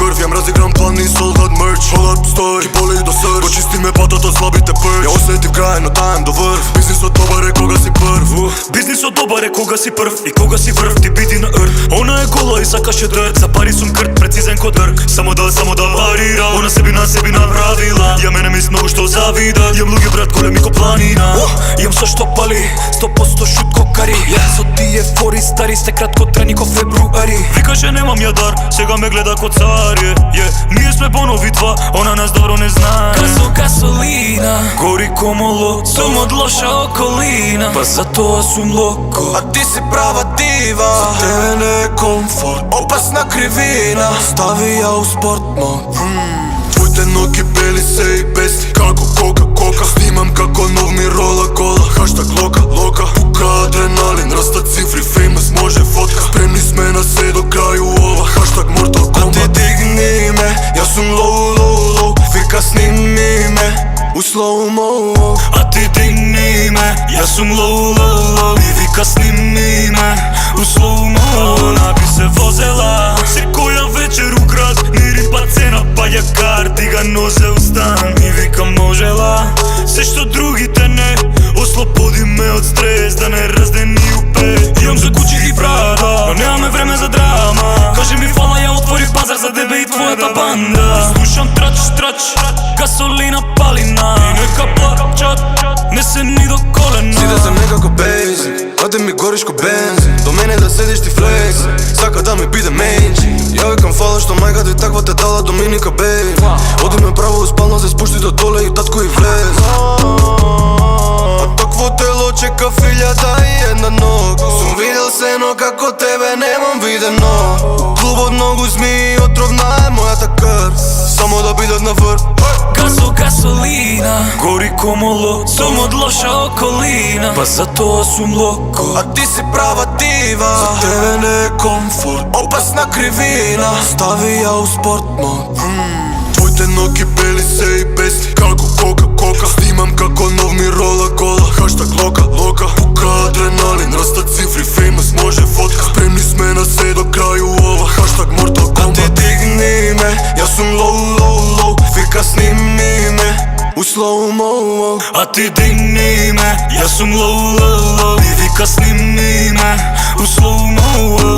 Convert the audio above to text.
крв, ям разиграм план и солдат мерч. Холат стои, боли до сърч. Почисти ме патата, слабите пърч. Я усетив край, но таем до върв. Бизнисът добър е кога си първ. Бизнисът добър е кога си пръв и кога си върв, ти биди на ърт. Она е гола и сакаше дърт. За пари сум кърт, прецизен ко дърк. Само да парира. Она себе направила. Я мене ми с много што завидат. Ям луѓе брат големи ко планина. Ям също пали, 100% шутко кари. Со тие фори стари сте кратко трени ко фебруари. Викаше немам ја дар, сега ме гледа ко цар. Ние сме бонови два, она нас добро не знае. Gasolina, gori ko molot. Сум од лоша околина, па затоа сум локо. А ти си права дива. За тебе не е комфорт, опасна кривина. Стави ја у спорт мод. Твоите ноги бели се и бесни, како кока. Снимам како нов ми рола кола. Хаштаг лока. Пука адреналин, растат цифри, феймес, може фотка. Спремни сме на се до крају ова. Хаштаг Mortal Kombat. А ти дигни ме, јас сум low. Вика сними ме у слоумо. А ти дигни ме, јас сум low. И вика сними ме у слоумо. Она би се возела секоја вечер у град. Мири па цена, паѓа карти, га нозе у стан. И вика можела, се што другите не. Ослободи ме од стрес, да не раздени упе. Имам за Gucci и Prada, но немаме време за драма. Кажи ми фала, ја отвори пазар за тебе и твојата банда. Слушам трач, gasolina палина. И нека плачат, не се ни до колена. Си да съм некако бейзик, а ти ми гориш ко бензин. До мене да седиш ти флекси, сака да ми биде менчи. Ја викам фала што мајка ти таква те дала Доминика бей. Оди ме право успална, се спушти до доле и татко и влез. А такво тело чека в 1001 нога. Сум видел се, но како тебе немам видено. Клуб од многу змии, отровна е мојата крв. Само да бидат на врв. Gasolina, gori ko molot. Сум од лоша околина, па затоа сум локо. А ти си права дива. За тебе не е комфорт, опасна кривина. Стави ја у спорт мод. Твоите ноги бели се и бесни, како кока. Снимам како нов ми рола кола. Хаштаг лока. Пука адреналин, растат цифри, феймес, може фотка. Спремни сме на се до крају ова. Хаштаг Mortal Kombat. А ти дигни ме, јас сум low. Вика сними ме у слоумо. А ти дигни ме, јас сум low. И вика сними ме у слоумо.